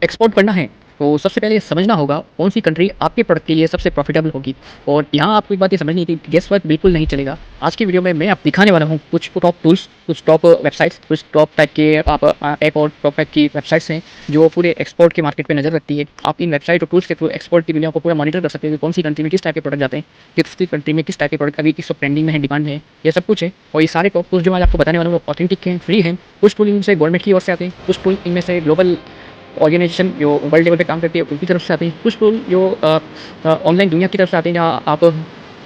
Export करना है तो सबसे पहले ये समझना होगा कौन सी कंट्री आपके प्रोडक्ट के लिए सबसे प्रॉफिटेबल होगी। और यहाँ आपको एक बात ये समझनी थी, गेस वर्क बिल्कुल नहीं चलेगा। आज की वीडियो में मैं आप दिखाने वाला हूँ कुछ टॉप टूल्स, कुछ टॉप वेबसाइट्स, कुछ टॉप टाइप के आप ऐप और टॉप टाइप की वेबसाइट्स हैं जो पूरे एक्सपोर्ट के मार्केट पे नज़र रखती है। आप इन वेबसाइट और टूल्स के थ्रू एक्सपोर्ट की दुनिया को पूरा मॉनिटर कर सकते हैं कि कौन सी कंट्री में किस टाइप के प्रोडक्ट जाते हैं, किस कंट्री में किस टाइप के प्रोडक्ट अभी किस ट्रेंडिंग में है, डिमांड में है, ये सब कुछ है। और ये सारे टॉप टूल्स जो मैं आपको बताने वाला हूँ वो ऑथेंटिक हैं, फ्री हैं। कुछ टूल इनसे गवर्नमेंट की ओर से आते हैं, कुछ टूल इनमें से ग्लोबल ऑर्गेनाइजेशन जो वर्ल्ड लेवल पे काम करती है उनकी तरफ से आते हैं, कुछ टूल जो ऑनलाइन दुनिया की तरफ से आते हैं जहाँ आप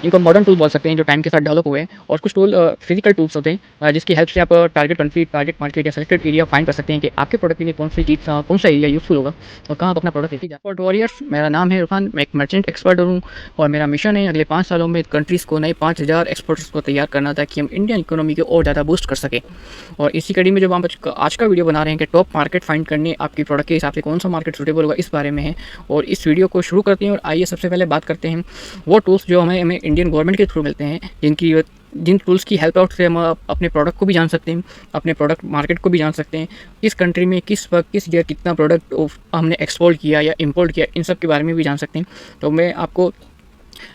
इनको मॉडर्न टूल बोल सकते हैं जो टाइम के साथ डेवलप हुए हैं। और कुछ टूल फिजिकल टूल्स होते हैं जिसकी हेल्प से आप टारगेट कंट्री, टारगेट मार्केट या सेलेक्टेड एरिया फाइंड कर सकते हैं कि आपके प्रोडक्ट के लिए कौन सी चीज़, कौन सा एरिया यूजफुल होगा और कहाँ आप अपना प्रोडक्ट लेके जाए। एक्सपोर्ट वॉरियर्स, मेरा नाम है इरफान, मैं एक मर्चेंट एक्सपर्ट हूँ और मेरा मिशन है अगले 5 सालों में कंट्रीज़ को नए 5000 एक्सपर्ट्स को तैयार करना ताकि हम इंडियन इकोनॉमी को और ज़्यादा बूस्ट कर सकें। और इसी कड़ी में जब हम आज का वीडियो बना रहे हैं कि टॉप मार्केट फाइंड करने आपकी प्रोडक्ट के हिसाब से कौन सा मार्केट सूटेबल होगा, इस बारे में है। और इस वीडियो को शुरू करते हैं और आइए सबसे पहले बात करते हैं वो टूल्स जो हमें इंडियन गवर्नमेंट के थ्रू मिलते हैं, जिन टूल्स की हेल्प आउट से हम अपने प्रोडक्ट को भी जान सकते हैं, अपने प्रोडक्ट मार्केट को भी जान सकते हैं, किस कंट्री में किस वक्त किस जगह कितना प्रोडक्ट हमने एक्सपोर्ट किया या इंपोर्ट किया, इन सब के बारे में भी जान सकते हैं। तो मैं आपको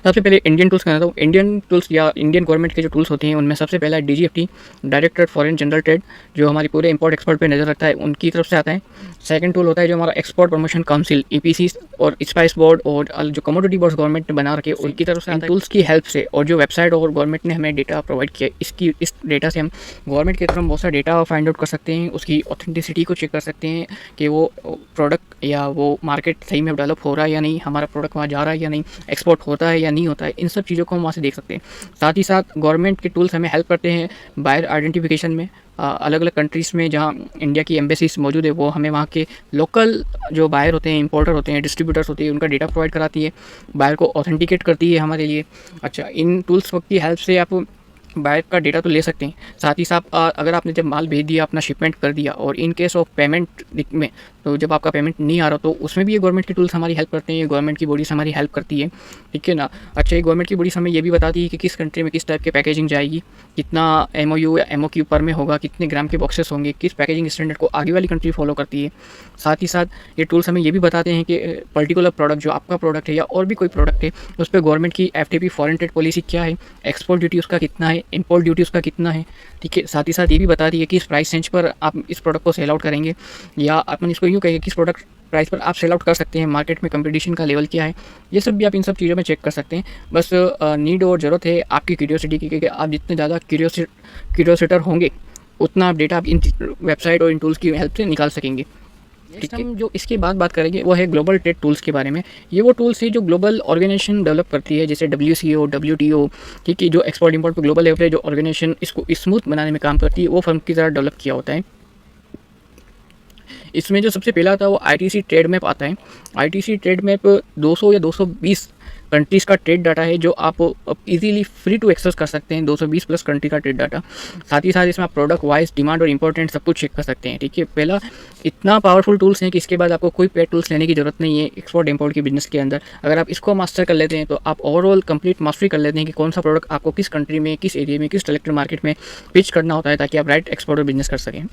सबसे पहले इंडियन टूल्स कहना था। इंडियन टूल्स या इंडियन गवर्नमेंट के जो टूल्स होते हैं उनमें सबसे पहला है DGFT, directorate foreign general trade, जो हमारी पूरे इंपोर्ट एक्सपोर्ट पे नज़र रखता है, उनकी तरफ से आता है। सेकंड टूल होता है जो हमारा एक्सपोर्ट प्रमोशन काउंसिल EPC और स्पाइस बोर्ड और जो कमोडिटी बोर्ड गवर्नमेंट ने बना रखे उनकी तरफ से आता है। टूल्स की हेल्प से और जो वेबसाइट और गवर्नमेंट ने हमें डेटा प्रोवाइड किया, इस डेटा से हम गवर्नमेंट के थ्रू बहुत सारा डेटा फाइंड आउट कर सकते हैं, उसकी ऑथेंटिसिटी को चेक कर सकते हैं कि वो प्रोडक्ट या वो मार्केट सही में डेवलप हो रहा है या नहीं, हमारा प्रोडक्ट वहाँ जा रहा है या नहीं, एक्सपोर्ट होता है या नहीं होता है, इन सब चीज़ों को हम वहाँ से देख सकते हैं। साथ ही साथ गवर्नमेंट के टूल्स हमें हेल्प करते हैं बायर आइडेंटिफिकेशन में। अलग अलग कंट्रीज़ में जहाँ इंडिया की एम्बेसीज मौजूद है वो हमें वहाँ के लोकल जो बायर होते हैं, इंपोर्टर होते हैं, डिस्ट्रीब्यूटर्स होते हैं, उनका डेटा प्रोवाइड कराती है, बायर को ऑथेंटिकेट करती है हमारे लिए। अच्छा, इन टूल्स की हेल्प से आप बायर का डेटा तो ले सकते हैं, साथ ही साथ अगर आपने जब माल भेज दिया, अपना शिपमेंट कर दिया और इन केस ऑफ पेमेंट में, तो जब आपका पेमेंट नहीं आ रहा तो उसमें भी ये गवर्नमेंट के टूल्स हमारी हेल्प करते हैं, ये गवर्नमेंट की बॉडीज़ हमारी हेल्प करती है, ठीक है ना। अच्छा, ये गवर्नमेंट की बॉडीज़ हमें ये भी बताती है कि किस कंट्री में किस टाइप के पैकेजिंग जाएगी, कितना MOU या MOQ पर में होगा, कितने ग्राम के बॉक्सेस होंगे, किस पैकेजिंग स्टैंडर्ड को आगे वाली कंट्री फॉलो करती है। साथ ही साथ ये टूल्स हमें ये भी बताते हैं कि पर्टिकुलर प्रोडक्ट जो आपका प्रोडक्ट है या और भी कोई प्रोडक्ट है उस पर गवर्नमेंट की FTP फॉरेन ट्रेड पॉलिसी क्या है, एक्सपोर्ट ड्यूटी उसका कितना है, इंपोर्ट ड्यूटी उसका कितना है, ठीक है। साथ ही साथ ये भी बताती है कि इस प्राइस रेंज पर आप इस प्रोडक्ट को सेल आउट करेंगे या अपन इसको यूँ कहेंगे किस प्रोडक्ट प्राइस पर आप सेल आउट कर सकते हैं, मार्केट में कंपटीशन का लेवल क्या है, ये सब भी आप इन सब चीज़ों में चेक कर सकते हैं। बस नीड और ज़रूरत है आपकी क्यूरियोसिटी की, क्योंकि आप जितने ज़्यादा क्यूरियोसिटर होंगे उतना आप डेटा आप इन वेबसाइट और इन टूल्स की हेल्प से निकाल सकेंगे। ठीक है, हम जो इसके बाद बात करेंगे वो है ग्लोबल ट्रेड टूल्स के बारे में। ये वो टूल्स है जो ग्लोबल ऑर्गेनाइजेशन डेवलप करती है, जैसे WCO, WTO, ठीक है, जो एक्सपोर्ट इंपोर्ट पर ग्लोबल लेवल पे जो ऑर्गेनाइजेशन इसको स्मूथ बनाने में काम करती है, वो फर्म की तरह डेवलप किया होता है। इसमें जो सबसे पहला आता है वो ITC ट्रेड मैप आता है। ITC ट्रेड मैप 200 या 220 कंट्रीज़ का ट्रेड डाटा है जो आप इजीली फ्री टू एक्सेस कर सकते हैं, 220 प्लस कंट्री का ट्रेड डाटा। साथ ही साथ इसमें आप प्रोडक्ट वाइज डिमांड और इंपॉर्टेंट सब कुछ चेक कर सकते हैं, ठीक है। पहला इतना पावरफुल टूल्स हैं कि इसके बाद आपको कोई पेड टूल्स लेने की ज़रूरत नहीं है एक्सपोर्ट इंपोर्ट की बिजनेस के अंदर। अगर आप इसको मास्टर कर लेते हैं तो आप ओवरऑल कंप्लीट मास्टरी कर लेते हैं कि कौन सा प्रोडक्ट आपको किस कंट्री में, किस एरिया में, किस सेलेक्टेड मार्केट में पिच करना होता है ताकि आप राइट एक्सपोर्ट और बिजनेस कर सकें।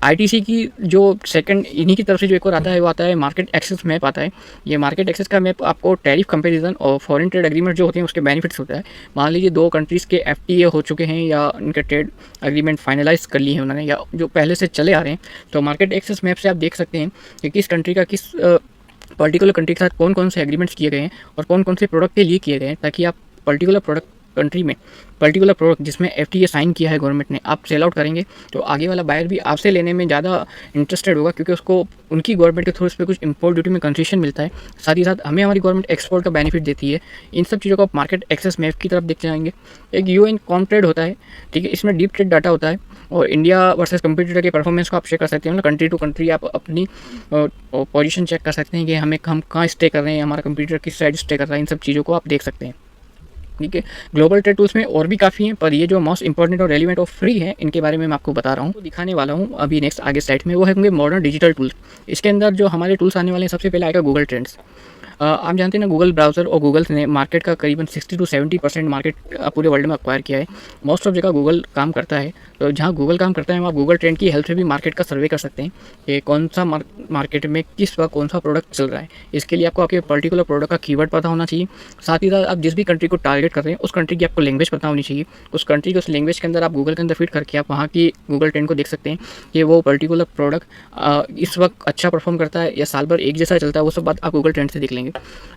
ITC की जो सेकंड इन्हीं की तरफ से जो एक और आता है वो आता है मार्केट एक्सेस मैप आता है। ये मार्केट एक्सेस का मैप आपको टैरिफ कंपैरिजन और फॉरेन ट्रेड एग्रीमेंट जो होते हैं उसके बेनिफिट्स होता है। मान लीजिए 2 कंट्रीज़ के FTA हो चुके हैं या उनके ट्रेड एग्रीमेंट फाइनलाइज कर लिए हैं उन्होंने या जो पहले से चले आ रहे हैं, तो मार्केट एक्सेस मैप से आप देख सकते हैं कि किस कंट्री का किस पर्टिकुलर कंट्री के साथ कौन कौन से एग्रीमेंट्स किए गए हैं और कौन कौन से प्रोडक्ट के लिए किए गए हैं, ताकि आप पर्टिकुलर प्रोडक्ट कंट्री में पर्टिकुलर प्रोडक्ट जिसमें FTA साइन किया है गवर्नमेंट ने, आप सेल आउट करेंगे तो आगे वाला बायर भी आपसे लेने में ज़्यादा इंटरेस्टेड होगा, क्योंकि उसको उनकी गवर्नमेंट के थ्रू इस पर कुछ इंपोर्ट ड्यूटी में कंसेशन मिलता है। साथ ही साथ हमें हमारी गवर्नमेंट एक्सपोर्ट का बेनिफिट देती है। इन सब चीज़ों को आप मार्केट एक्सेस मैप की तरफ देखते जाएंगे। एक UN कॉम ट्रेड होता है, ठीक है, इसमें डीप ट्रेड डाटा होता है और इंडिया वर्सेस कंपटीटर के परफॉर्मेंस को आप चेक कर सकते हैं। मतलब कंट्री टू कंट्री आप अपनी पोजीशन चेक कर सकते हैं कि हम कहाँ स्टे कर रहे हैं, हमारा कंपटीटर किस साइड स्टे कर रहा है, इन सब चीज़ों को आप देख सकते हैं। ठीक है। ग्लोबल ट्रेड टूल्स में और भी काफ़ी हैं, पर ये जो मोस्ट इंपॉर्टेंट और रेलिवेंट और फ्री है, इनके बारे में मैं आपको बता रहा हूँ, तो दिखाने वाला हूँ अभी नेक्स्ट आगे स्लाइड में। वो होंगे मॉडर्न डिजिटल टूल्स। इसके अंदर जो हमारे टूल्स आने वाले हैं, सबसे पहले आएगा गूगल ट्रेंड्स। आप जानते हैं ना, गूगल ब्राउज़र और गूगल ने मार्केट का करीबन 60 to 70% मार्केट पूरे वर्ल्ड में अक्वायर किया है। मोस्ट ऑफ जगह गूगल काम करता है, तो जहाँ गूगल काम करता है वहाँ गूगल ट्रेंड की हेल्प से भी मार्केट का सर्वे कर सकते हैं कि कौन सा मार्केट में किस वक्त कौन सा प्रोडक्ट चल रहा है। इसके लिए आपको आपके पर्टिकुलर प्रोडक्ट का कीवर्ड पता होना चाहिए। साथ ही साथ आप जिस भी कंट्री को टारगेट कर रहे हैं, उस कंट्री की आपको लैंग्वेज पता होनी चाहिए। उस कंट्री की उस लैंग्वेज के अंदर आप गूगल के अंदर फिट करके आप वहाँ की गूगल ट्रेंड को देख सकते हैं कि वो पर्टिकुलर प्रोडक्ट इस वक्त अच्छा परफॉर्म करता है या साल भर एक जैसा चलता है। वो सब बात आप गूगल ट्रेंड से देख लेंगे।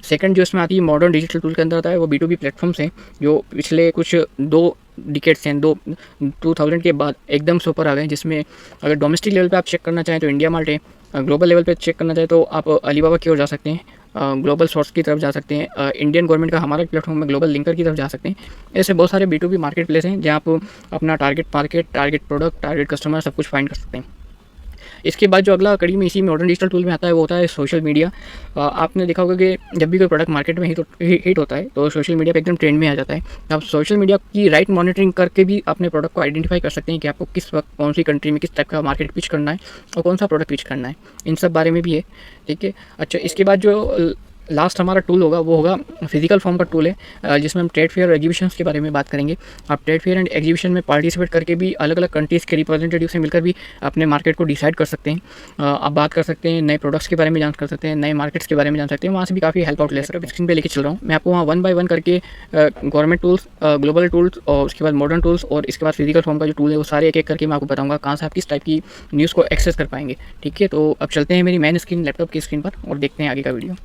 सेकंड जो इसमें आती है मॉडर्न डिजिटल टूल के अंदर आता है, वो B2B प्लेटफॉर्म्स हैं जो पिछले कुछ 2 डिकेड्स हैं, 2000 के बाद एकदम से ऊपर आ गए हैं। जिसमें अगर डोमेस्टिक लेवल पे आप चेक करना चाहें तो इंडिया मार्ट है, ग्लोबल लेवल पे चेक करना चाहें तो आप अलीबाबा की ओर जा सकते हैं, ग्लोबल सोर्स की तरफ जा सकते हैं, इंडियन गवर्नमेंट का हमारा प्लेटफॉर्म में ग्लोबल लिंकर की तरफ जा सकते हैं। ऐसे बहुत सारे B2B मार्केट प्लेस हैं जहाँ आप अपना target market, target product, target customer सब कुछ फाइंड कर सकते हैं। इसके बाद जो अगला कड़ी में इसी मॉडर्न डिजिटल टूल में आता है, वो होता है सोशल मीडिया। आपने देखा होगा कि जब भी कोई प्रोडक्ट मार्केट में हिट होता है तो सोशल मीडिया पे एकदम ट्रेंड में आ जाता है। आप सोशल मीडिया की राइट मॉनिटरिंग करके भी अपने प्रोडक्ट को आइडेंटिफाई कर सकते हैं कि आपको किस वक्त कौन सी कंट्री में किस टाइप का मार्केट पिच करना है और कौन सा प्रोडक्ट पिच करना है, इन सब बारे में भी है। ठीक है। अच्छा, इसके बाद जो लास्ट हमारा टूल होगा वो होगा फिजिकल फॉर्म का टूल है, जिसमें हम ट्रेड फेयर और एग्जीबिशंस के बारे में बात करेंगे। आप ट्रेड फेयर एंड एग्जीबिशन में पार्टिसिपेट करके भी अलग अलग कंट्रीज़ के रिप्रेजेंटेटिव से मिलकर भी अपने मार्केट को डिसाइड कर सकते हैं। आप बात कर सकते हैं, नए प्रोडक्ट्स के बारे में जान कर सकते हैं, नए मार्केट्स के बारे में जान सकते हैं, वहाँ से भी काफ़ी हेल्प आउट ले सकते हैं। स्क्रीन पे लेके चल रहा हूँ मैं आपको, वहाँ 1 by 1 करके गवर्नमेंट टूल्स, ग्लोबल टूल्स और उसके बाद मॉडर्न टूल्स और इसके बाद फिजिकल फॉर्म का जो टूल है वो सारे एक एक करके मैं आपको बताऊँगा कहाँ से आप किस टाइप की न्यूज़ को एक्सेस कर पाएंगे। ठीक है, तो अब चलते हैं मेरी मेन स्क्रीन, लैपटॉप की स्क्रीन पर, और देखते हैं आगे का वीडियो।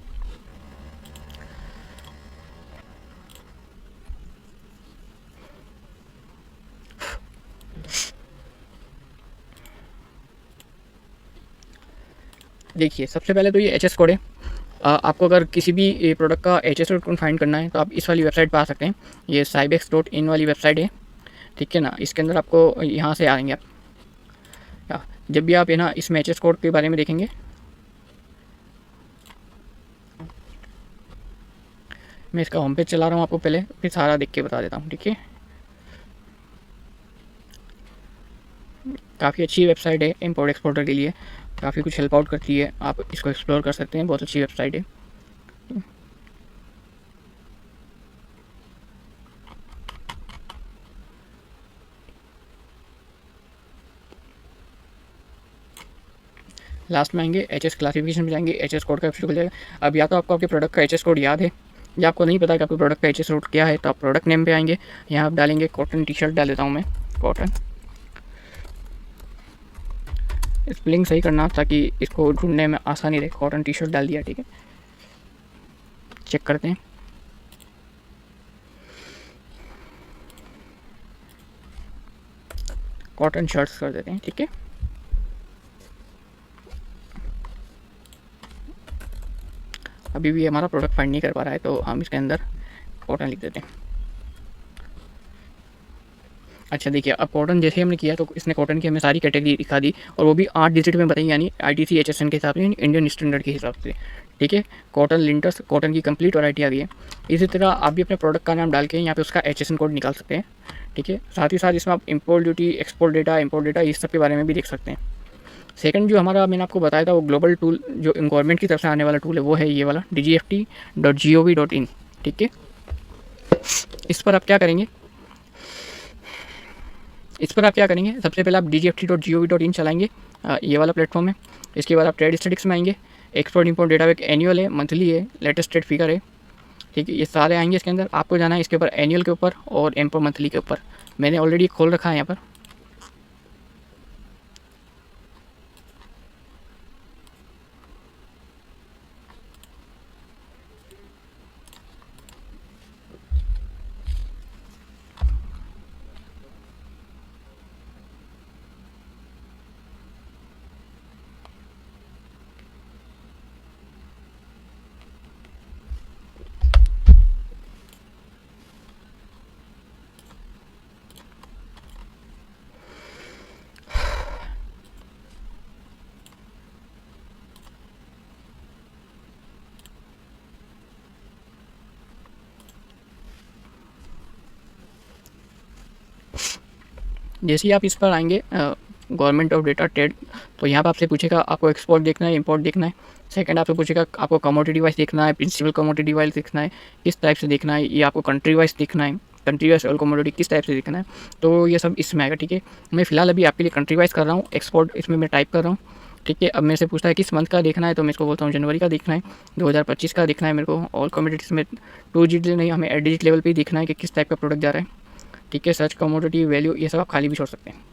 देखिए, सबसे पहले तो ये HS कोड है। आपको अगर किसी भी प्रोडक्ट का HS कोड फाइंड करना है तो आप इस वाली वेबसाइट पर आ सकते हैं। ये cybex.in वाली वेबसाइट है। ठीक है ना, इसके अंदर आपको यहाँ से आएंगे आप, जब भी आप है ना इसमें HS कोड के बारे में देखेंगे, मैं इसका होम पेज चला रहा हूँ आपको पहले, फिर सारा देख के बता देता हूँ। ठीक है, काफ़ी अच्छी वेबसाइट है इम्पोर्ट एक्सपोर्टर के लिए, काफ़ी कुछ हेल्प आउट करती है, आप इसको एक्सप्लोर कर सकते हैं, बहुत अच्छी वेबसाइट है। लास्ट में आएंगे HS क्लासिफिकेशन में जाएंगे, HS कोड का ऑप्शन खुल जाएगा। अब या तो आपको आपके प्रोडक्ट का HS कोड याद है या आपको नहीं पता कि आपके प्रोडक्ट का HS कोड क्या है, तो आप प्रोडक्ट नेम पे आएंगे, यहाँ आप डालेंगे कॉटन टी-शर्ट, डाल देता हूँ मैं कॉटन, स्पेलिंग सही करना ताकि इसको ढूंढने में आसानी रहे। कॉटन टी-शर्ट डाल दिया। ठीक है, चेक करते हैं। कॉटन शर्ट्स कर देते हैं। ठीक है, अभी भी हमारा प्रोडक्ट फाइंड नहीं कर पा रहा है तो हम इसके अंदर कॉटन लिख देते हैं। अच्छा, देखिए, अब कॉटन जैसे हमने किया तो इसने कॉटन की हमें सारी कैटेगरी दिखा दी, और वो भी 8 डिजिट में बताई, यानी ITC HSN के हिसाब से, इंडियन स्टैंडर्ड के हिसाब से। ठीक है, कॉटन लिंटर्स, कॉटन की कंप्लीट वैरायटी आ गई है। इसी तरह आप भी अपने प्रोडक्ट का नाम डाल के यहाँ पे उसका HSN कोड निकाल सकते हैं। ठीक है, साथ ही साथ इसमें आप import duty, export data, import data, इस सब के बारे में भी देख सकते हैं। सेकंड जो हमारा मैंने आपको बताया था वो ग्लोबल टूल, जो गवर्नमेंट की तरफ से आने वाला टूल है, वो है ये वाला dgft.gov.in। ठीक है, इस पर आप क्या करेंगे, सबसे पहले आप dgft.gov.in चलाएंगे, ये वाला प्लेटफॉर्म है। इसके बाद आप ट्रेड स्टेटिक्स में आएंगे, एक्सपोर्ट इंपोर्ट डेटा एक एनुअल है, मंथली है, लेटेस्ट ट्रेड फिगर है। ठीक है, ये सारे आएंगे इसके अंदर। आपको जाना है इसके ऊपर एनुअल के ऊपर और इम्पोर्ट मंथली के ऊपर। मैंने ऑलरेडी खोल रखा है यहाँ पर। जैसे ही आप इस पर आएंगे गवर्नमेंट ऑफ डेटा ट्रेड, तो यहाँ पर आपसे पूछेगा आपको एक्सपोर्ट देखना है, इंपोर्ट देखना है। सेकंड आपसे पूछेगा आपको कमोडिटी वाइज देखना है, प्रिंसिपल कमोडिटी वाइज देखना है, किस टाइप से देखना है, ये आपको कंट्री वाइज देखना है, कंट्री वाइज ऑल कमोडिटी किस टाइप से देखना है। तो ये सब इसमें आएगा, ठीक है। मैं फ़िलहाल अभी आपके लिए कंट्री वाइज कर रहा हूँ, एक्सपोर्ट इसमें मैं टाइप कर रहा हूँ, ठीक है। अब मेरे से पूछता है किस मंथ का देखना है, तो मैं इसको बोलता हूँ जनवरी का देखना है, 2025 का देखना है मेरे को। ऑल कमोडिटीज़ में 2 डिजिट नहीं, हमें 8 डिजिट लेवल पे ही देखना है कि किस टाइप का प्रोडक्ट जा रहा है, ठीक है। सर्च कमोडिटी वैल्यू ये सब आप खाली भी छोड़ सकते हैं।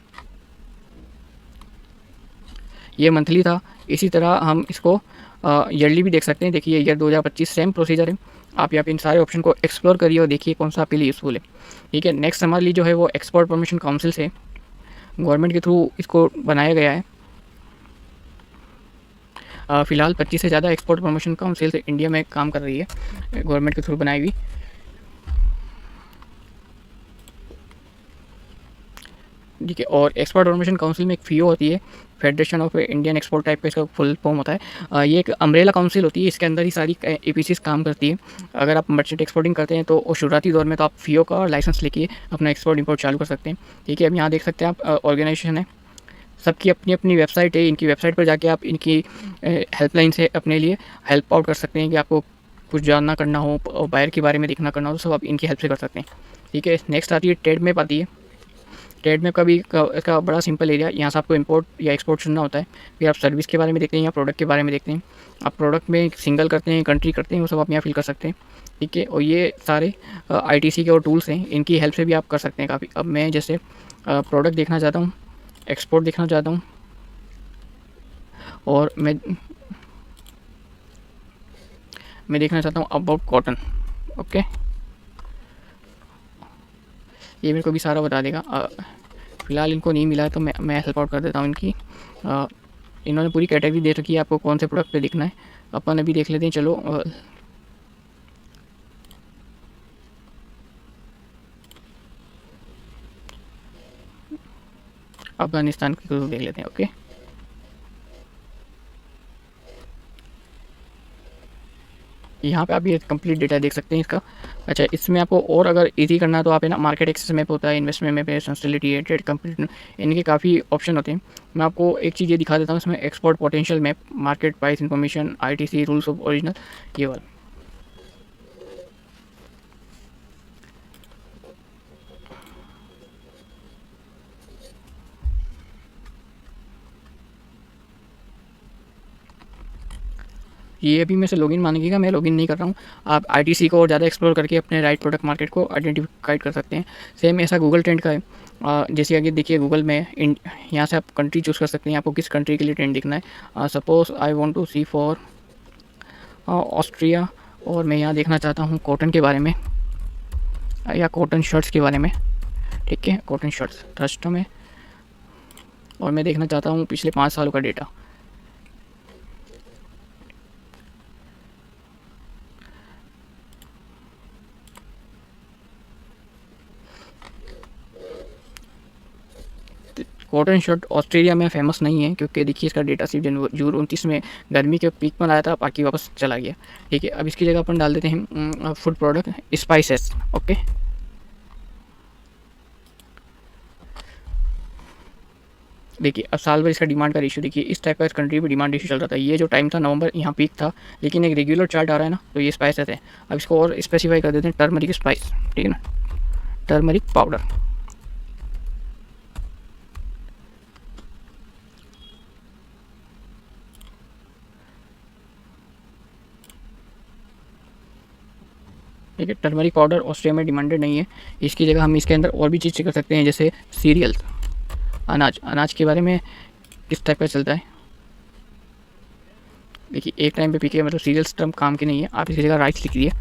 ये मंथली था। इसी तरह हम इसको ईयरली भी देख सकते हैं। देखिए ईयर 2025 सेम प्रोसीजर है। आप यहाँ पे इन सारे ऑप्शन को एक्सप्लोर करिए और देखिए कौन सा आपके लिए यूज़फुल है, ठीक है। नेक्स्ट हमारे लिए जो है वो एक्सपोर्ट प्रमोशन काउंसिल से गवर्नमेंट के थ्रू इसको बनाया गया है। फ़िलहाल 25 से ज़्यादा एक्सपोर्ट प्रमोशन काउंसिल से इंडिया में काम कर रही है, गवर्नमेंट के थ्रू बनाई हुई, ठीक है। और एक्सपोर्ट प्रमोशन काउंसिल में एक फीओ होती है, federation of Indian export type का इसका फुल फॉर्म होता है। ये एक अम्ब्रेला काउंसिल होती है, इसके अंदर ही सारी एपीसीज काम करती है। अगर आप मर्चेंट एक्सपोर्टिंग करते हैं तो शुरुआती दौर में तो आप फीओ का लाइसेंस लेके अपना एक्सपोर्ट इंपोर्ट चालू कर सकते हैं, ठीक है। अब यहाँ देख सकते हैं आप ऑर्गेनाइजेशन है, सबकी अपनी अपनी वेबसाइट है। इनकी वेबसाइट पर जाके आप इनकी हेल्पलाइन से अपने लिए हेल्प आउट कर सकते हैं कि आपको कुछ जानना करना हो, बायर के बारे में देखना करना हो, तो सब आप इनकी हेल्प से कर सकते हैं, ठीक है। नेक्स्ट आती है ट्रेड मैप आती है। ट्रेड मैप का भी इसका बड़ा सिंपल एरिया, यहाँ से आपको इंपोर्ट या एक्सपोर्ट चुनना होता है। फिर आप सर्विस के बारे में देखते हैं या प्रोडक्ट के बारे में देखते हैं। आप प्रोडक्ट में सिंगल करते हैं, कंट्री करते हैं, वो सब आप यहाँ फिल कर सकते हैं, ठीक है। और ये सारे आईटीसी के और टूल्स हैं, इनकी हेल्प से भी आप कर सकते हैं काफ़ी। अब मैं जैसे प्रोडक्ट देखना चाहता हूँ, एक्सपोर्ट देखना चाहता हूँ, और मैं देखना चाहता हूँ अबाउट कॉटन, ओके। ये मेरे को भी सारा बता देगा। फ़िलहाल इनको नहीं मिला है तो मैं हेल्प आउट कर देता हूँ इनकी। इन्होंने पूरी कैटेगरी दे रखी है आपको कौन से प्रोडक्ट पे देखना है। अपन अभी देख लेते हैं, चलो। अफगानिस्तान की देख लेते हैं, ओके। यहाँ पे आप ये कंप्लीट डेटा देख सकते हैं इसका। अच्छा, इसमें आपको और अगर इजी करना है तो आप है ना, मार्केट एक्सेस मैप होता है, इन्वेस्टमेंट मैप है, सेंसिटिविटी है, ट्रेड कंप्लीट, इनके काफ़ी ऑप्शन होते हैं। मैं आपको एक चीज़ ये दिखा देता हूँ, इसमें export potential map, market price information, ITC rules of original, ये वाला। ये अभी मेरे से लॉगिन मांगेगा, मैं लॉगिन नहीं कर रहा हूँ। आप आईटीसी को और ज़्यादा एक्सप्लोर करके अपने राइट प्रोडक्ट मार्केट को आइडेंटिफाई कर सकते हैं। सेम ऐसा गूगल ट्रेंड का है। जैसे आगे देखिए गूगल में यहाँ से आप कंट्री चूज़ कर सकते हैं, आपको किस कंट्री के लिए ट्रेंड दिखना है। Suppose I want to see for Austria, और मैं यहाँ देखना चाहता हूँ कॉटन के बारे में या कॉटन शर्ट्स के बारे में, ठीक है। कॉटन शर्ट्स ट्रस्ट में, और मैं देखना चाहता हूँ पिछले 5 सालों का डेटा। कॉटन शर्ट ऑस्ट्रेलिया में फ़ेमस नहीं है, क्योंकि देखिए इसका डेटा सिर्फ जून 29 में गर्मी के पीक पर आया था, बाकी वापस चला गया, ठीक है। अब इसकी जगह अपन डाल देते हैं फूड प्रोडक्ट स्पाइसेस, ओके। देखिए अब साल भर इसका डिमांड का रेशियो देखिए, इस टाइप का इस कंट्री में डिमांड रेशियो चल रहा था। ये जो टाइम था नवंबर, यहाँ पीक था, लेकिन एक रेगुलर चार्ट आ रहा है ना, तो ये स्पाइसेस है। अब इसको और स्पेसिफाई कर देते हैं, टर्मरिक स्पाइस, ठीक है ना, टर्मरिक पाउडर। ठीक है, टर्मरिक पाउडर ऑस्ट्रेलिया में डिमांडेड नहीं है। इसकी जगह हम इसके अंदर और भी चीज़ कर सकते हैं, जैसे सीरियल्स, अनाज के बारे में किस टाइप का चलता है। देखिए एक टाइम पे पीके मतलब सीरियल्स टर्म काम की नहीं है, आप इसकी जगह राइस लिख दिए,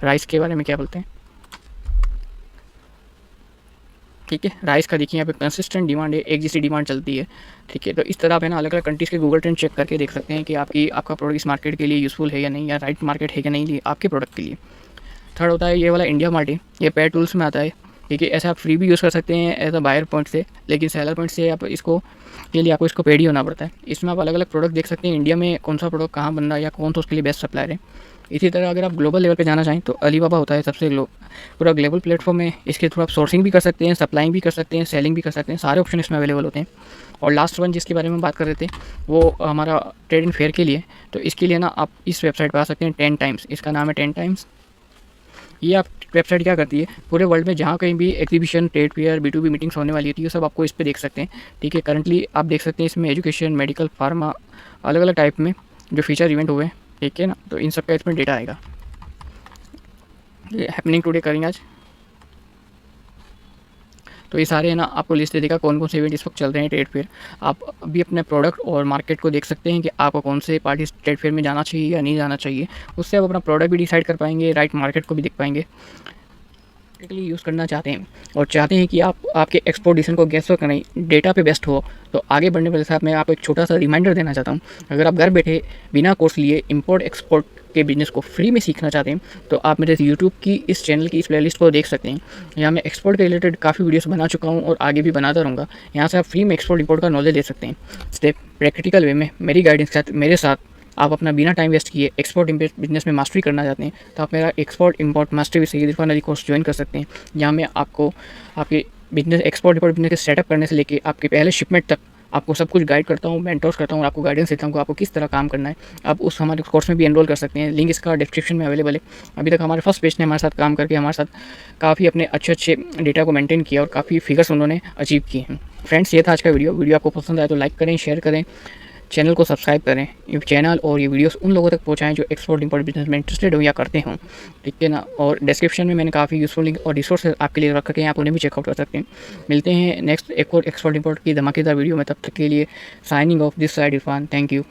राइस के बारे में क्या बोलते हैं, ठीक है। राइस का देखिए यहाँ पे कंसिस्टेंट डिमांड है, एक जैसी डिमांड चलती है, ठीक है। तो इस तरह आप है ना अलग अलग कंट्रीज़ के गूगल ट्रेंड चेक करके देख सकते हैं कि आपका प्रोडक्ट इस मार्केट के लिए यूज़फुल है या नहीं, या राइट मार्केट है या नहीं आपके प्रोडक्ट के लिए। थर्ड होता है ये वाला इंडिया मार्ट है, ये पेड टूल्स में आता है, ठीक है। ऐसे आप फ्री भी यूज़ कर सकते हैं एज अ बायर पॉइंट से, लेकिन सेलर पॉइंट से आप इसको के लिए आपको इसको पेड ही होना पड़ता है। इसमें आप अलग अलग प्रोडक्ट देख सकते हैं, इंडिया में कौन सा प्रोडक्ट कहाँ बन रहा है या कौन सा उसके लिए बेस्ट सप्लायर है। इसी तरह अगर आप ग्लोबल लेवल पे जाना चाहें तो अलीबाबा होता है सबसे पूरा ग्लोबल प्लेटफॉर्म है। इसके थ्रू आप सोर्सिंग भी कर सकते हैं, सप्लाइंग भी कर सकते हैं, सेलिंग भी कर सकते हैं, सारे ऑप्शन इसमें अवेलेबल होते हैं। और लास्ट वन जिसके बारे में बात कर रहे थे वो हमारा ट्रेड एंड फेयर के लिए। तो इसके लिए ना आप इस वेबसाइट पर आ सकते हैं 10 टाइम्स, इसका नाम है 10 टाइम्स। ये आप वेबसाइट क्या करती है, पूरे वर्ल्ड में जहाँ कहीं भी exhibition, trade fair, B2B meetings होने वाली होती है, ये सब आपको इस पर देख सकते हैं। ठीक है, करंटली आप देख सकते हैं इसमें एजुकेशन, मेडिकल, फार्मा, अलग अलग टाइप में जो फीचर इवेंट हुए हैं, ठीक है ना, तो इन सब का इसमें डेटा आएगा। ये हैपनिंग टुडे करेंगे आज, तो ये सारे है ना आपको लिस्ट दे देगा कौन कौन से इवेंट इस वक्त चल रहे हैं ट्रेड फेयर। आप अभी अपने प्रोडक्ट और मार्केट को देख सकते हैं कि आपको कौन से पार्टी ट्रेड फेयर में जाना चाहिए या नहीं जाना चाहिए। उससे आप अपना प्रोडक्ट भी डिसाइड कर पाएंगे, राइट मार्केट को भी देख पाएंगे। प्रैक्टिकली यूज़ करना चाहते हैं और चाहते हैं कि आप आपके एक्सपोर्ट डिसीजन को गैस करें, डेटा पे बेस्ट हो, तो आगे बढ़ने वाले साथ मैं आपको एक छोटा सा रिमाइंडर देना चाहता हूँ। अगर आप घर बैठे बिना कोर्स लिए इंपोर्ट एक्सपोर्ट के बिजनेस को फ्री में सीखना चाहते हैं तो आप मेरे यूट्यूब की इस चैनल की इस प्लेलिस्ट को देख सकते हैं। यहाँ मैं एक्सपोर्ट के रिलेटेड काफ़ी वीडियोस बना चुका हूँ और आगे भी बनाता रहूँगा। यहाँ से आप फ्री में एक्सपोर्ट इंपोर्ट का नॉलेज ले सकते हैं, स्टेप प्रैक्टिकल वे में मेरी गाइडेंस के साथ मेरे साथ। आप अपना बिना टाइम वेस्ट किए एक्सपोर्ट इम्पोर्ट बिजनेस में मास्टरी करना चाहते हैं तो आप मेरा export import mastery with Saeed Irfan Ali course join कर सकते हैं। यहाँ मैं आपको आपके बिजनेस एक्सपोर्ट इंपोर्ट बिजनेस के सेटअप करने से लेके आपके पहले शिपमेंट तक आपको सब कुछ गाइड करता हूँ, मेंटोर्स करता हूँ और आपको गाइडेंस देता हूँ कि आपको किस तरह काम करना है। आप उस हमारे कोर्स में भी एनरोल कर सकते हैं, लिंक इसका डिस्क्रिप्शन में अवेलेबल है। अभी तक हमारे फर्स्ट पेज ने हमारे साथ काम करके हमारे साथ काफ़ी अपने अच्छे डेटा को मेंटेन किया और काफ़ी फिगर्स उन्होंने अचीव किए हैं। फ्रेंड्स, ये था आज का वीडियो आपको पसंद आए तो लाइक करें, शेयर करें, चैनल को सब्सक्राइब करें। ये चैनल और ये वीडियोस उन लोगों तक पहुंचाएं जो एक्सपोर्ट इंपोर्ट बिजनेस में इंटरेस्टेड हो या करते हों, ठीक है ना। और डिस्क्रिप्शन में मैंने काफ़ी यूजफुल लिंक और रिसोर्सेज आपके लिए रख रखे हैं, आप उन्हें भी चेकआउट कर सकते हैं। मिलते हैं नेक्स्ट एक और एक्सपोर्ट इंपोर्ट की धमाकेदार वीडियो में, तब तक के लिए signing off this side Irfan. Thank you.